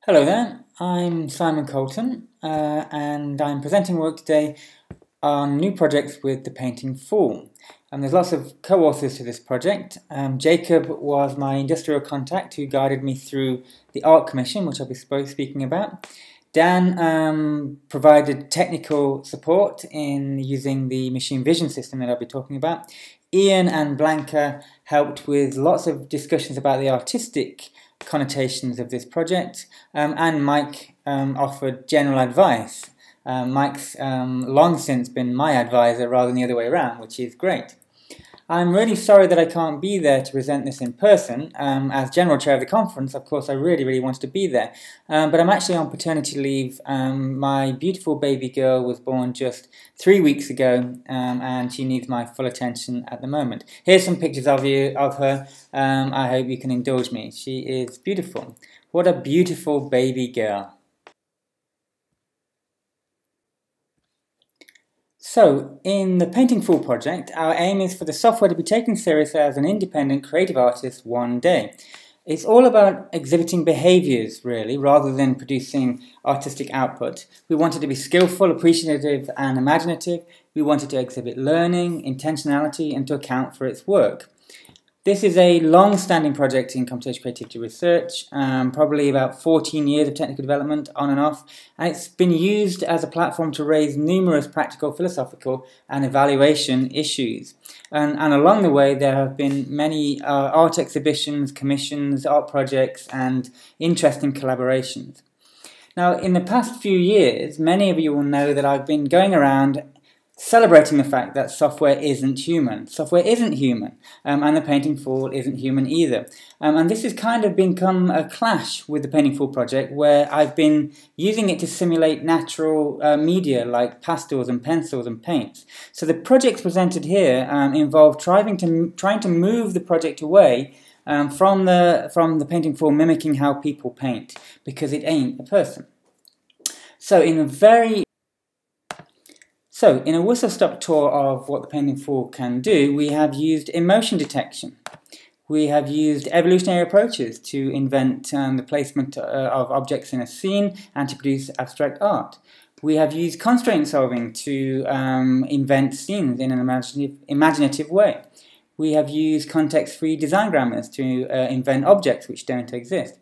Hello there, I'm Simon Colton and I'm presenting work today on new projects with the Painting Fool. There's lots of co-authors to this project. Jacob was my industrial contact who guided me through the art commission, which I'll be speaking about. Dan provided technical support in using the machine vision system that I'll be talking about. Ian and Blanca helped with lots of discussions about the artistic connotations of this project, and Mike offered general advice. Mike's long since been my advisor rather than the other way around, which is great. I'm really sorry that I can't be there to present this in person. As general chair of the conference, of course, I really wanted to be there. But I'm actually on paternity leave. My beautiful baby girl was born just 3 weeks ago, and she needs my full attention at the moment. Here's some pictures of her. I hope you can indulge me. She is beautiful. What a beautiful baby girl. So, in the Painting Fool project, our aim is for the software to be taken seriously as an independent creative artist one day. It's all about exhibiting behaviours, really, rather than producing artistic output. We want it to be skillful, appreciative and imaginative. We want it to exhibit learning, intentionality and to account for its work. This is a long-standing project in computational creativity research, probably about 14 years of technical development on and off, and it's been used as a platform to raise numerous practical, philosophical and evaluation issues. And along the way there have been many art exhibitions, commissions, art projects and interesting collaborations. Now, in the past few years, many of you will know that I've been going around celebrating the fact that software isn't human. Software isn't human, and the Painting Fool isn't human either. And this has kind of become a clash with the Painting Fool project, where I've been using it to simulate natural media like pastels and pencils and paints. So the projects presented here involve trying to move the project away from the Painting Fool mimicking how people paint, because it ain't a person. So in a whistle-stop tour of what the Painting Fool can do, we have used emotion detection. We have used evolutionary approaches to invent the placement of objects in a scene and to produce abstract art. We have used constraint solving to invent scenes in an imaginative way. We have used context-free design grammars to invent objects which don't exist.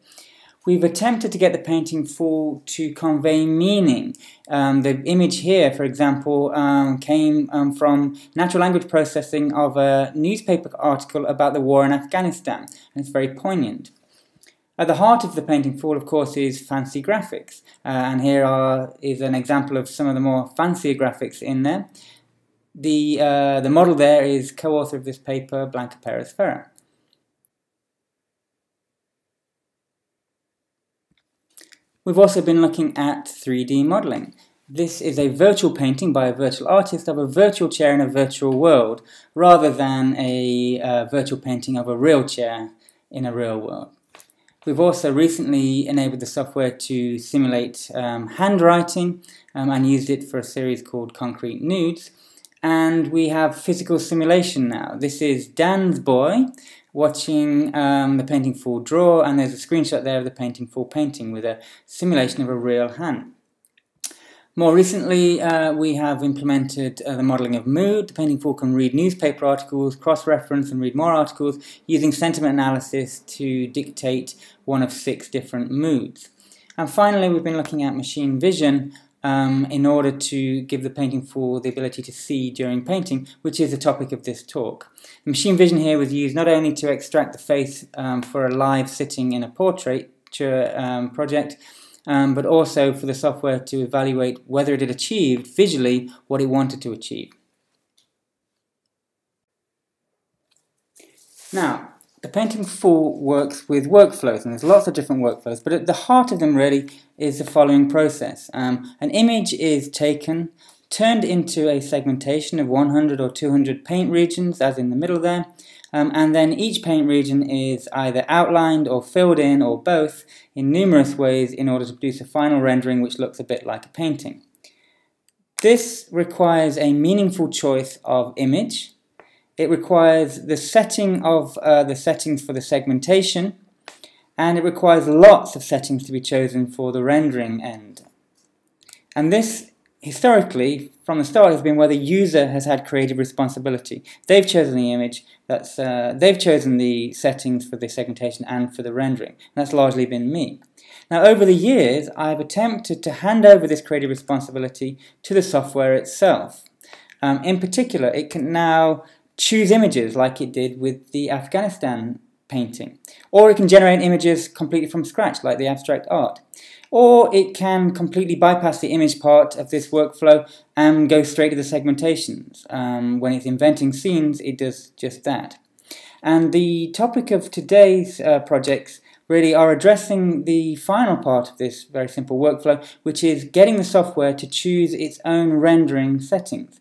We've attempted to get the Painting Fool to convey meaning. The image here, for example, came from natural language processing of a newspaper article about the war in Afghanistan, and it's very poignant. At the heart of the Painting Fool, of course, is fancy graphics, and here is an example of some of the more fancier graphics in there. The model there is co-author of this paper, Blanca Perez-Ferrer. We've also been looking at 3D modeling. This is a virtual painting by a virtual artist of a virtual chair in a virtual world, rather than a virtual painting of a real chair in a real world. We've also recently enabled the software to simulate handwriting and used it for a series called Concrete Nudes. And we have physical simulation now. This is Dan's boy watching the Painting Fool draw, and there's a screenshot there of the Painting Fool painting with a simulation of a real hand. More recently, we have implemented the modeling of mood. The Painting Fool can read newspaper articles, cross-reference and read more articles using sentiment analysis to dictate one of 6 different moods. And finally, we've been looking at machine vision in order to give the Painting Fool the ability to see during painting, which is the topic of this talk. The machine vision here was used not only to extract the face for a live sitting in a portraiture project, but also for the software to evaluate whether it had achieved visually what it wanted to achieve. Now, the Painting Fool works with workflows, and there's lots of different workflows, but at the heart of them really is the following process. An image is taken, turned into a segmentation of 100 or 200 paint regions, as in the middle there, and then each paint region is either outlined or filled in or both in numerous ways in order to produce a final rendering which looks a bit like a painting. This requires a meaningful choice of image. It requires the setting of the settings for the segmentation, and it requires lots of settings to be chosen for the rendering end. And this, historically, from the start, has been where the user has had creative responsibility. They've chosen the image, they've chosen the settings for the segmentation and for the rendering, and that's largely been me. Now, over the years, I've attempted to hand over this creative responsibility to the software itself. In particular, it can now choose images like it did with the Afghanistan painting, or it can generate images completely from scratch like the abstract art, or it can completely bypass the image part of this workflow and go straight to the segmentations. When it's inventing scenes, it does just that. And the topic of today's projects really are addressing the final part of this very simple workflow, which is getting the software to choose its own rendering settings.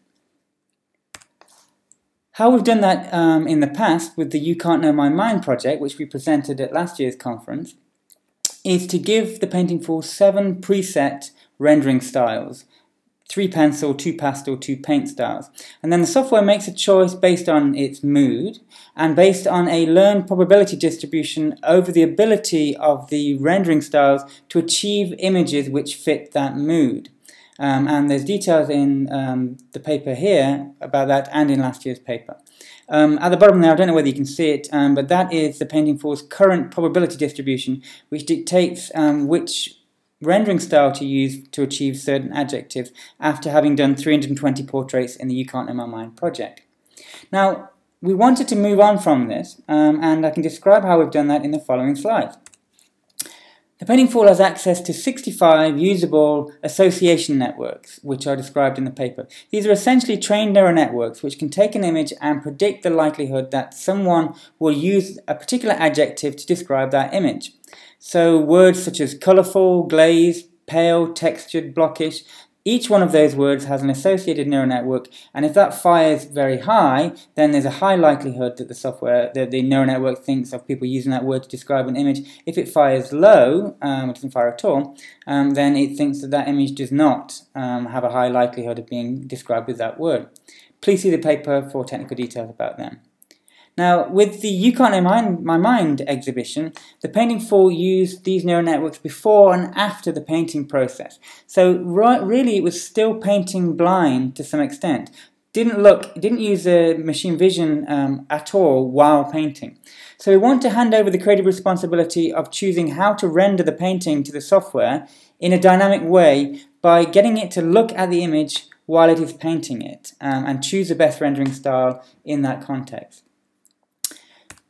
How we've done that in the past with the You Can't Know My Mind project, which we presented at last year's conference, is to give the painting tool 7 preset rendering styles, 3 pencil, 2 pastel, 2 paint styles. And then the software makes a choice based on its mood and based on a learned probability distribution over the ability of the rendering styles to achieve images which fit that mood. And there's details in the paper here about that and in last year's paper. At the bottom there, I don't know whether you can see it, but that is the painting tool's current probability distribution, which dictates which rendering style to use to achieve certain adjectives after having done 320 portraits in the You Can't Know My Mind project. Now, we wanted to move on from this, and I can describe how we've done that in the following slides. The painting tool has access to 65 usable association networks, which are described in the paper. These are essentially trained neural networks which can take an image and predict the likelihood that someone will use a particular adjective to describe that image. So words such as colourful, glazed, pale, textured, blockish, each one of those words has an associated neural network, and if that fires very high, then there's a high likelihood that the neural network thinks of people using that word to describe an image. If it fires low, or doesn't fire at all, then it thinks that that image does not have a high likelihood of being described with that word. Please see the paper for technical details about them. Now, with the You Can't Know My Mind exhibition, the painting tool used these neural networks before and after the painting process. So really it was still painting blind to some extent. Didn't use machine vision at all while painting. So we want to hand over the creative responsibility of choosing how to render the painting to the software in a dynamic way by getting it to look at the image while it is painting it and choose the best rendering style in that context.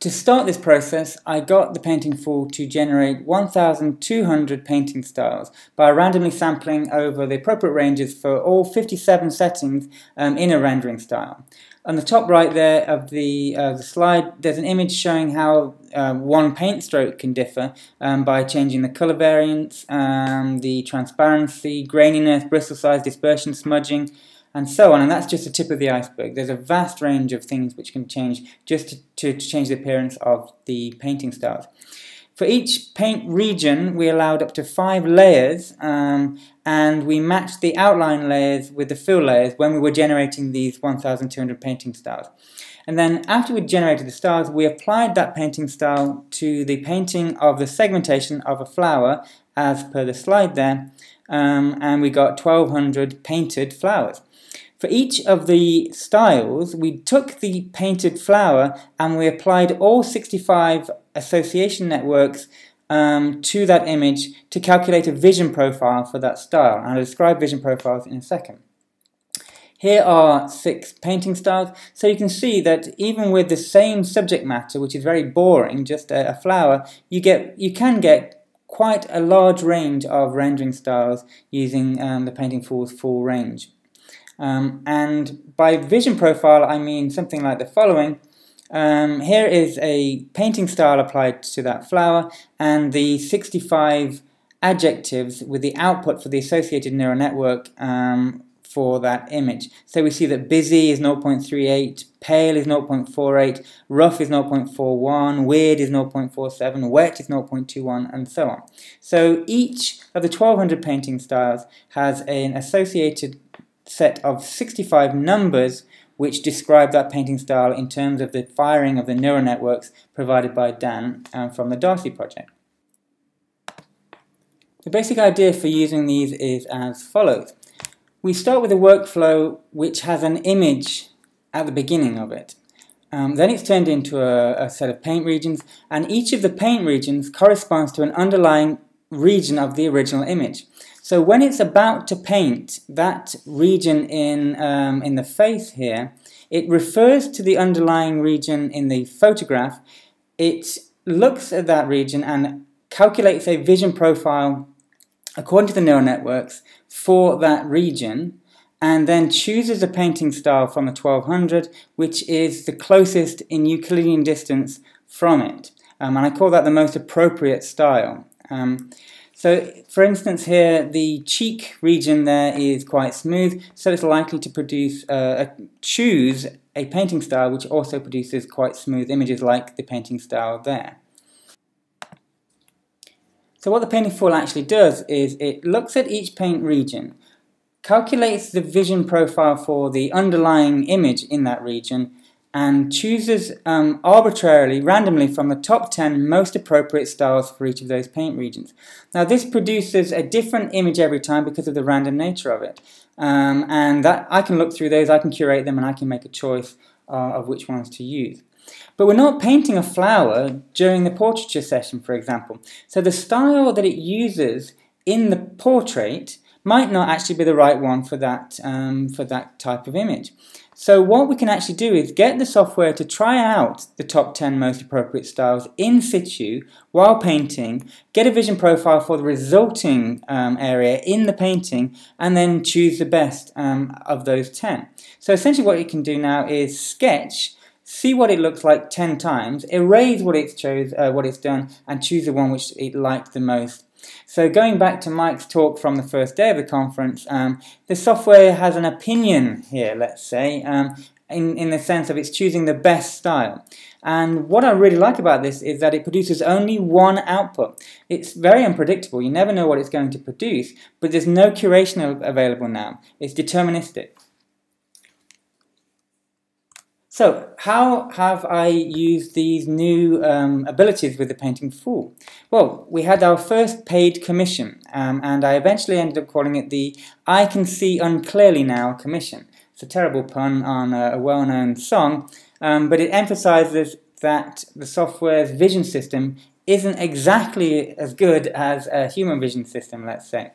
To start this process, I got the painting tool to generate 1,200 painting styles by randomly sampling over the appropriate ranges for all 57 settings in a rendering style. On the top right there of the slide, there's an image showing how one paint stroke can differ by changing the colour variance, the transparency, graininess, bristle size, dispersion, smudging, and so on, and that's just the tip of the iceberg. There's a vast range of things which can change just to change the appearance of the painting styles. For each paint region, we allowed up to 5 layers, and we matched the outline layers with the fill layers when we were generating these 1,200 painting styles. And then after we generated the styles, we applied that painting style to the painting of the segmentation of a flower, as per the slide there, and we got 1,200 painted flowers. For each of the styles, we took the painted flower and we applied all 65 association networks to that image to calculate a vision profile for that style. And I'll describe vision profiles in a second. Here are 6 painting styles, so you can see that even with the same subject matter, which is very boring, just a flower, you can get quite a large range of rendering styles using the painting tool's full range. And by vision profile, I mean something like the following. Here is a painting style applied to that flower, and the 65 adjectives with the output for the associated neural network for that image. So we see that busy is 0.38, pale is 0.48, rough is 0.41, weird is 0.47, wet is 0.21, and so on. So each of the 1,200 painting styles has an associated set of 65 numbers which describe that painting style in terms of the firing of the neural networks provided by Dan from the Darcy project. The basic idea for using these is as follows. We start with a workflow which has an image at the beginning of it. Then it's turned into a set of paint regions, and each of the paint regions corresponds to an underlying region of the original image. So when it's about to paint that region in the face here, it refers to the underlying region in the photograph. It looks at that region and calculates a vision profile according to the neural networks for that region, and then chooses a painting style from the 1200, which is the closest in Euclidean distance from it. And I call that the most appropriate style. So, for instance, here the cheek region there is quite smooth, so it's likely to choose a painting style which also produces quite smooth images like the painting style there. So what the painting tool actually does is it looks at each paint region, calculates the vision profile for the underlying image in that region, and chooses arbitrarily, randomly from the top 10 most appropriate styles for each of those paint regions. Now this produces a different image every time because of the random nature of it. And that I can look through those, I can curate them, and I can make a choice of which ones to use. But we're not painting a flower during the portraiture session, for example. So the style that it uses in the portrait might not actually be the right one for that type of image. So what we can actually do is get the software to try out the top 10 most appropriate styles in situ while painting, get a vision profile for the resulting area in the painting, and then choose the best of those 10. So essentially what you can do now is sketch, see what it looks like 10 times, erase what it's done, and choose the one which it liked the most. So going back to Mike's talk from the first day of the conference, the software has an opinion here, let's say, in the sense of it's choosing the best style. And what I really like about this is that it produces only one output. It's very unpredictable, you never know what it's going to produce, but there's no curation available now. It's deterministic. So, how have I used these new abilities with the painting tool? Well, we had our first paid commission, and I eventually ended up calling it the I Can See Unclearly Now commission. It's a terrible pun on a well-known song, but it emphasizes that the software's vision system isn't exactly as good as a human vision system, let's say.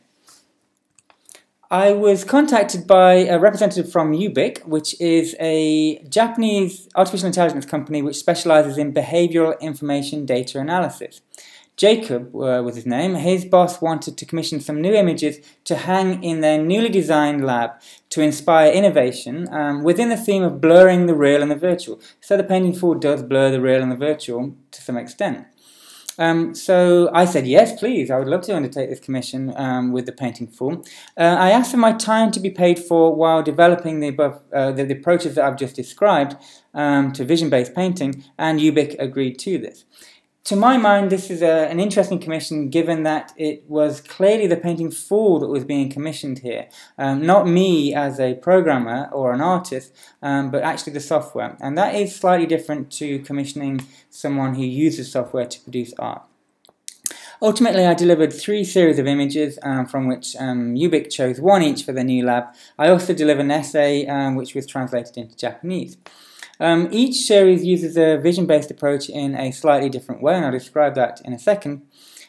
I was contacted by a representative from UBIC, which is a Japanese artificial intelligence company which specializes in behavioral information data analysis. Jacob was his name. His boss wanted to commission some new images to hang in their newly designed lab to inspire innovation within the theme of blurring the real and the virtual. So the painting tool does blur the real and the virtual to some extent. So I said, yes, please, I would love to undertake this commission with the painting tool. I asked for my time to be paid for while developing the approaches that I've just described to vision-based painting, and UBIC agreed to this. To my mind, this is an interesting commission given that it was clearly the painting tool that was being commissioned here. Not me as a programmer or an artist, but actually the software. And that is slightly different to commissioning someone who uses software to produce art. Ultimately, I delivered 3 series of images from which UBIC chose 1 each for their new lab. I also delivered an essay which was translated into Japanese. Each series uses a vision-based approach in a slightly different way, and I'll describe that in a second.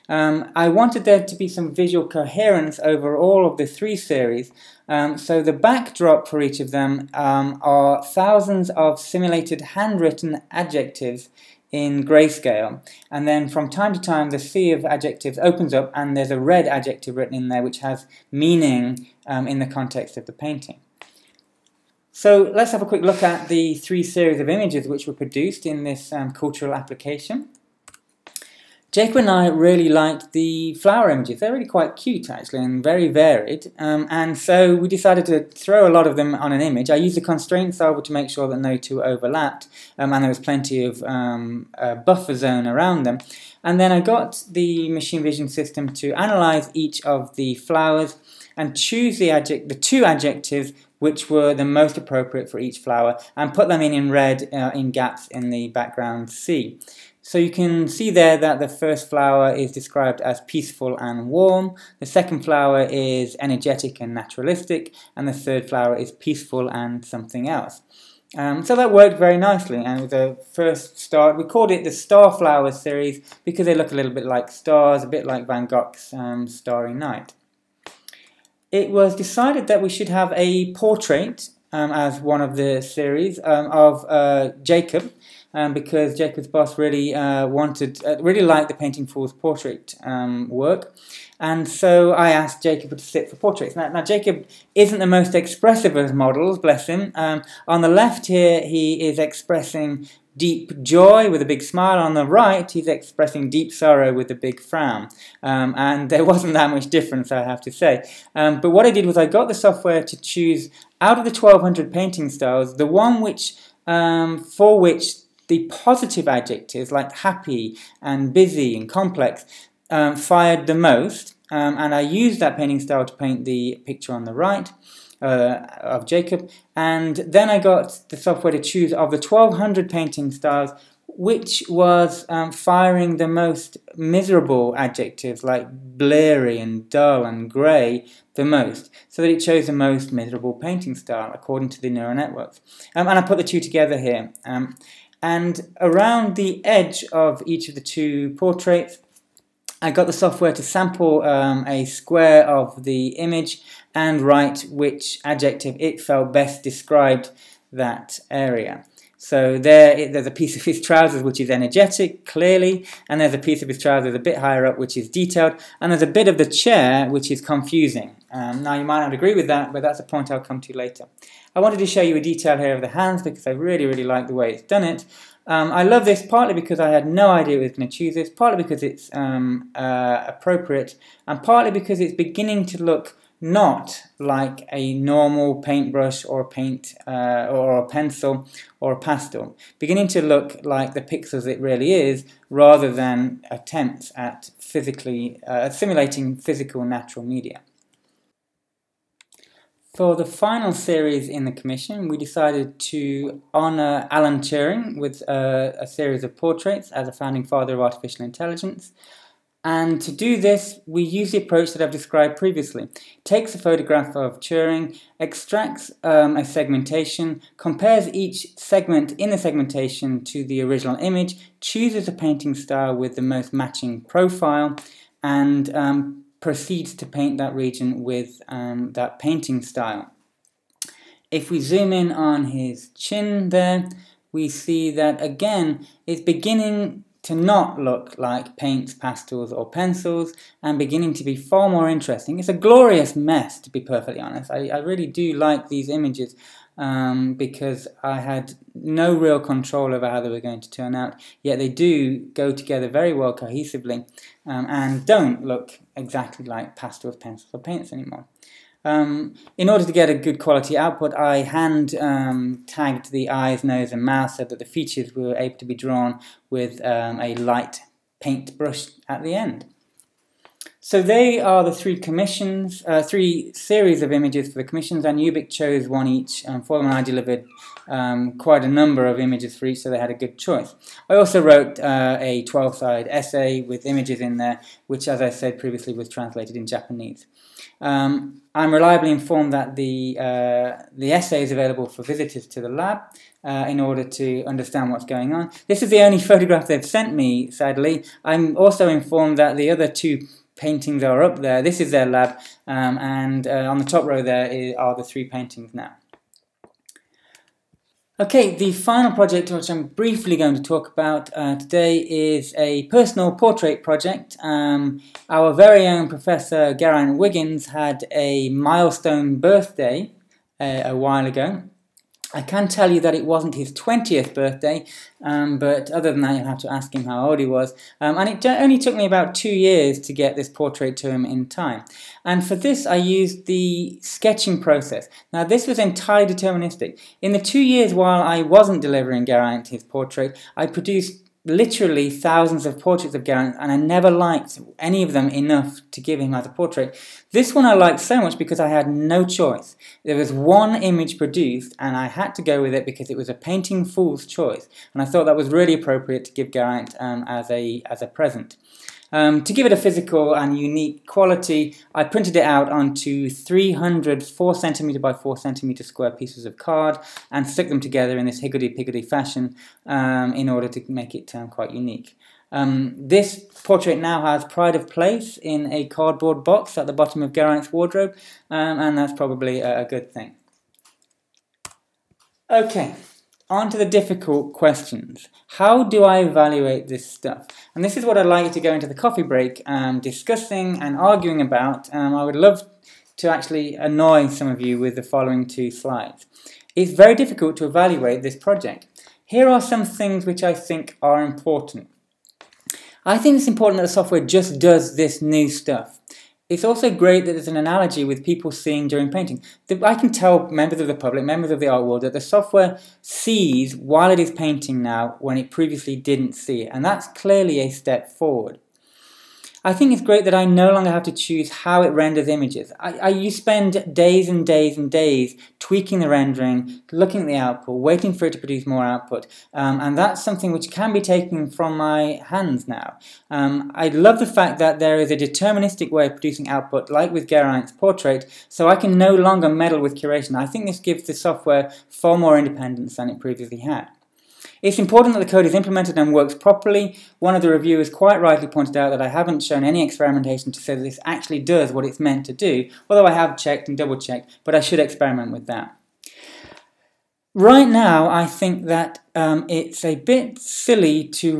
I wanted there to be some visual coherence over all of the 3 series, so the backdrop for each of them are thousands of simulated handwritten adjectives in grayscale, and then from time to time the sea of adjectives opens up and there's a red adjective written in there which has meaning in the context of the painting. So let's have a quick look at the 3 series of images which were produced in this cultural application. Jacob and I really liked the flower images. They're really quite cute actually and very varied, and so we decided to throw a lot of them on an image. I used the constraint solver to make sure that no 2 overlapped, and there was plenty of buffer zone around them. And then I got the machine vision system to analyze each of the flowers and choose the 2 adjectives which were the most appropriate for each flower and put them in red in gaps in the background sea. So you can see there that the first flower is described as peaceful and warm, the second flower is energetic and naturalistic, and the third flower is peaceful and something else. So that worked very nicely, and with the first start, we called it the Star Flowers series because they look a little bit like stars, a bit like Van Gogh's Starry Night. It was decided that we should have a portrait as one of the series of Jacob, because Jacob's boss really really liked the Painting Fool's portrait work, and so I asked Jacob to sit for portraits. Now Jacob isn't the most expressive of models, bless him. On the left here he is expressing deep joy with a big smile. On the right he's expressing deep sorrow with a big frown, and there wasn't that much difference, I have to say. But what I did was I got the software to choose out of the 1200 painting styles the one which for which the positive adjectives like happy and busy and complex fired the most, and I used that painting style to paint the picture on the right of Jacob, and then I got the software to choose of the 1200 painting styles which was firing the most miserable adjectives like bleary and dull and grey the most, so that it chose the most miserable painting style according to the neural networks. And I put the two together here. And around the edge of each of the two portraits, I got the software to sample a square of the image and write which adjective it felt best described that area. So there's a piece of his trousers which is energetic, clearly, and there's a piece of his trousers a bit higher up which is detailed, and there's a bit of the chair which is confusing. Now you might not agree with that, but that's a point I'll come to later. I wanted to show you a detail here of the hands because I really like the way it's done it. I love this partly because I had no idea it was going to choose this, partly because it's appropriate, and partly because it's beginning to look not like a normal paintbrush or a paint or a pencil or a pastel, beginning to look like the pixels it really is, rather than attempts at physically simulating physical natural media. For the final series in the commission, we decided to honour Alan Turing with a series of portraits as a founding father of artificial intelligence. And to do this, we use the approach that I've described previously. Takes a photograph of Turing, extracts a segmentation, compares each segment in the segmentation to the original image, chooses a painting style with the most matching profile, and proceeds to paint that region with that painting style. If we zoom in on his chin there, we see that again it's beginning to not look like paints, pastels or pencils, and beginning to be far more interesting. It's a glorious mess, to be perfectly honest. I really do like these images because I had no real control over how they were going to turn out, yet they do go together very well cohesively and don't look exactly like pastels, pencils or paints anymore. In order to get a good quality output, I hand tagged the eyes, nose and mouth so that the features were able to be drawn with a light paint brush at the end. So they are the three commissions, three series of images for the commissions, and Ubik chose one each for them, and I delivered quite a number of images for each, so they had a good choice. I also wrote a 12-side essay with images in there, which, as I said previously, was translated in Japanese. I'm reliably informed that the essay is available for visitors to the lab in order to understand what's going on. This is the only photograph they've sent me, sadly. I'm also informed that the other two paintings are up there. This is their lab, and on the top row there are the three paintings now. Okay, the final project which I'm briefly going to talk about today is a personal portrait project. Our very own Professor Geraint Wiggins had a milestone birthday a while ago. I can tell you that it wasn't his 20th birthday, but other than that you'll have to ask him how old he was. And it only took me about 2 years to get this portrait to him in time. And for this I used the sketching process. Now this was entirely deterministic. In the 2 years while I wasn't delivering Geraint his portrait, I produced literally thousands of portraits of Geraint, and I never liked any of them enough to give him as a portrait. This one I liked so much because I had no choice. There was one image produced and I had to go with it because it was a painting fool's choice, and I thought that was really appropriate to give Geraint as a present. To give it a physical and unique quality, I printed it out onto 300 4cm by 4cm square pieces of card and stuck them together in this higgledy-piggledy fashion in order to make it quite unique. This portrait now has pride of place in a cardboard box at the bottom of Geraint's wardrobe, and that's probably a good thing. Okay. On to the difficult questions. How do I evaluate this stuff? And this is what I'd like you to go into the coffee break discussing and arguing about. I would love to actually annoy some of you with the following 2 slides. It's very difficult to evaluate this project. Here are some things which I think are important. I think it's important that the software just does this new stuff. It's also great that there's an analogy with people seeing during painting. I can tell members of the public, members of the art world, that the software sees while it is painting now when it previously didn't see it, and that's clearly a step forward. I think it's great that I no longer have to choose how it renders images. You spend days and days and days tweaking the rendering, looking at the output, waiting for it to produce more output, and that's something which can be taken from my hands now. I love the fact that there is a deterministic way of producing output, like with Geraint's portrait, so I can no longer meddle with curation. I think this gives the software far more independence than it previously had. It's important that the code is implemented and works properly. One of the reviewers quite rightly pointed out that I haven't shown any experimentation to say that this actually does what it's meant to do, although I have checked and double checked, but I should experiment with that. Right now, I think that it's a bit silly to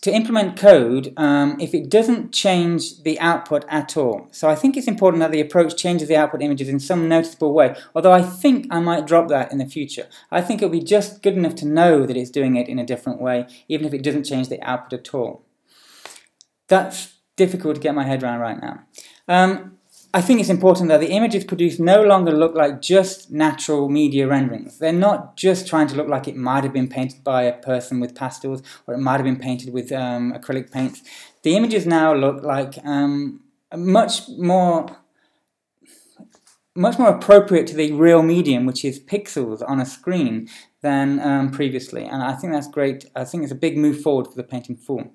implement code if it doesn't change the output at all. So I think it's important that the approach changes the output images in some noticeable way, although I think I might drop that in the future. I think it'll be just good enough to know that it's doing it in a different way, even if it doesn't change the output at all. That's difficult to get my head around right now. I think it's important that the images produced no longer look like just natural media renderings. They're not just trying to look like it might have been painted by a person with pastels, or it might have been painted with acrylic paints. The images now look like much more appropriate to the real medium, which is pixels on a screen, than previously. And I think that's great. I think it's a big move forward for the painting fool.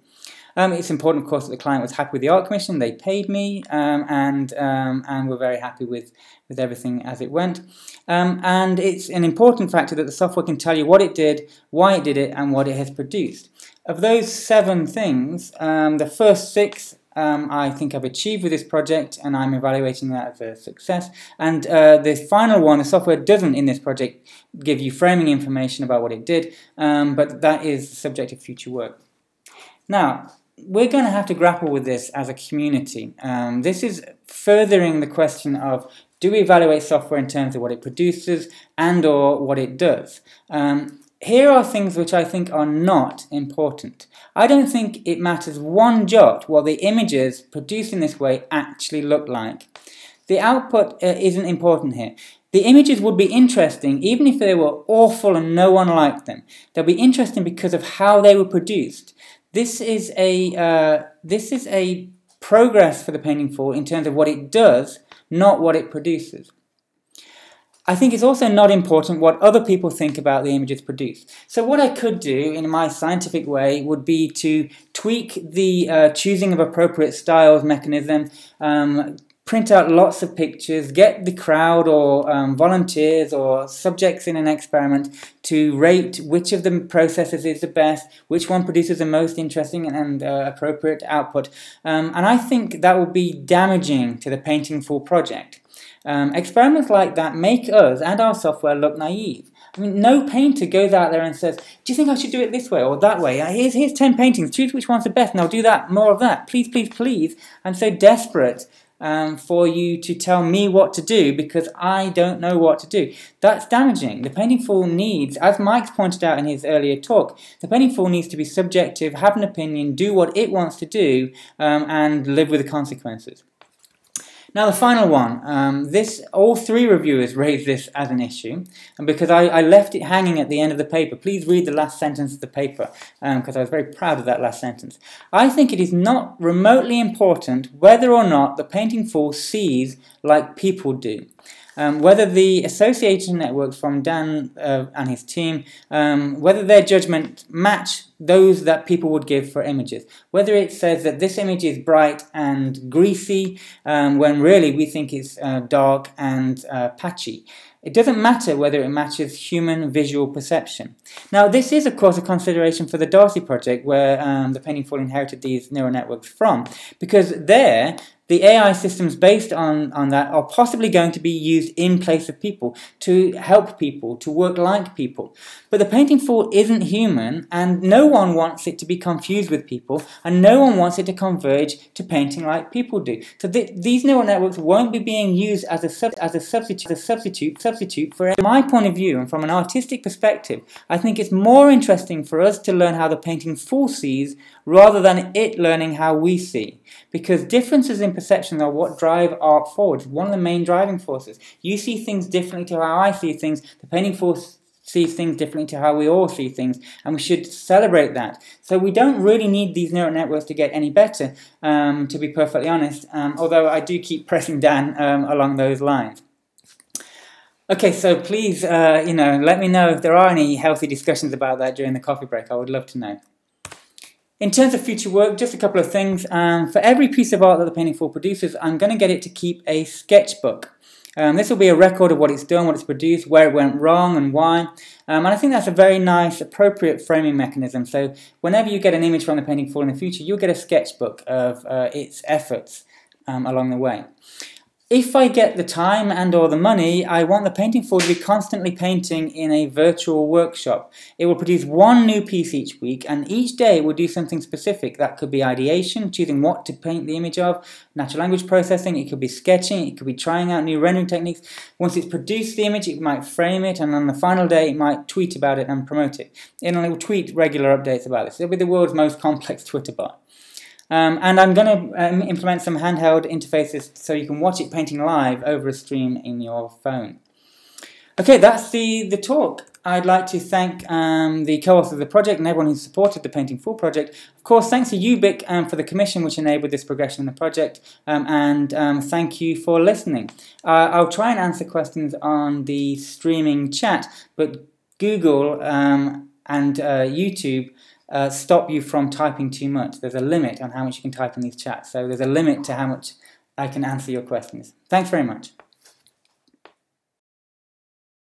It's important, of course, that the client was happy with the art commission. They paid me, and were very happy with everything as it went. And it's an important factor that the software can tell you what it did, why it did it, and what it has produced. Of those 7 things, the first 6 I think I've achieved with this project, and I'm evaluating that as a success. And the final one, the software doesn't in this project give you framing information about what it did, but that is the subject of future work. Now, we're going to have to grapple with this as a community. This is furthering the question of, do we evaluate software in terms of what it produces and or what it does? Here are things which I think are not important. I don't think it matters one jot what the images produced in this way actually look like. The output isn't important here. The images would be interesting even if they were awful and no one liked them. They'll be interesting because of how they were produced. This is a progress for the painting fool in terms of what it does, not what it produces. I think it's also not important what other people think about the images produced. So what I could do in my scientific way would be to tweak the choosing of appropriate styles mechanism, print out lots of pictures, get the crowd or volunteers or subjects in an experiment to rate which of the processes is the best, which one produces the most interesting and appropriate output. And I think that would be damaging to the Painting Fool project. Experiments like that make us and our software look naive. I mean, no painter goes out there and says, do you think I should do it this way or that way? Here's 10 paintings, choose which one's the best and I'll do that, more of that. Please, please, please. I'm so desperate for you to tell me what to do because I don't know what to do. That's damaging. The Painting Fool needs, as Mike's pointed out in his earlier talk, the Painting Fool needs to be subjective, have an opinion, do what it wants to do, and live with the consequences. Now the final one, all three reviewers raised this as an issue, and because I left it hanging at the end of the paper, please read the last sentence of the paper, because I was very proud of that last sentence. I think it is not remotely important whether or not the painting fool sees like people do. Whether the association networks from Dan and his team, whether their judgment match those that people would give for images. Whether it says that this image is bright and greasy, when really we think it's dark and patchy. It doesn't matter whether it matches human visual perception. Now this is of course a consideration for the Darcy project, where the painting fool inherited these neural networks from, because there the AI systems based on that are possibly going to be used in place of people, to help people, to work like people. But the painting fool isn't human, and no one wants it to be confused with people, and no one wants it to converge to painting like people do. So these neural networks won't be being used as a substitute for. From my point of view, and from an artistic perspective, I think it's more interesting for us to learn how the painting fool sees rather than it learning how we see. Because differences in perception are what drive art forward. One of the main driving forces. You see things differently to how I see things. The painting fool sees things differently to how we all see things, and we should celebrate that. So we don't really need these neural networks to get any better, to be perfectly honest, although I do keep pressing Dan along those lines. Okay, so please, let me know if there are any healthy discussions about that during the coffee break. I would love to know. In terms of future work, just a couple of things. For every piece of art that the painting fool produces, I'm going to get it to keep a sketchbook. This will be a record of what it's done, what it's produced, where it went wrong and why. And I think that's a very nice, appropriate framing mechanism. So whenever you get an image from the painting fool in the future, you'll get a sketchbook of its efforts along the way. If I get the time and or the money, I want the painting fool to be constantly painting in a virtual workshop. It will produce one new piece each week, and each day it will do something specific. That could be ideation, choosing what to paint the image of, natural language processing, it could be sketching, it could be trying out new rendering techniques. Once it's produced the image, it might frame it, and on the final day it might tweet about it and promote it. And it will tweet regular updates about this. It'll be the world's most complex Twitter bot. And I'm going to implement some handheld interfaces so you can watch it painting live over a stream in your phone. Okay, that's the talk. I'd like to thank the co-authors of the project and everyone who supported the Painting Fool project. Of course, thanks to UBIC for the commission which enabled this progression in the project, and thank you for listening. I'll try and answer questions on the streaming chat, but Google and YouTube stop you from typing too much. There's a limit on how much you can type in these chats, so there's a limit to how much I can answer your questions. Thanks very much.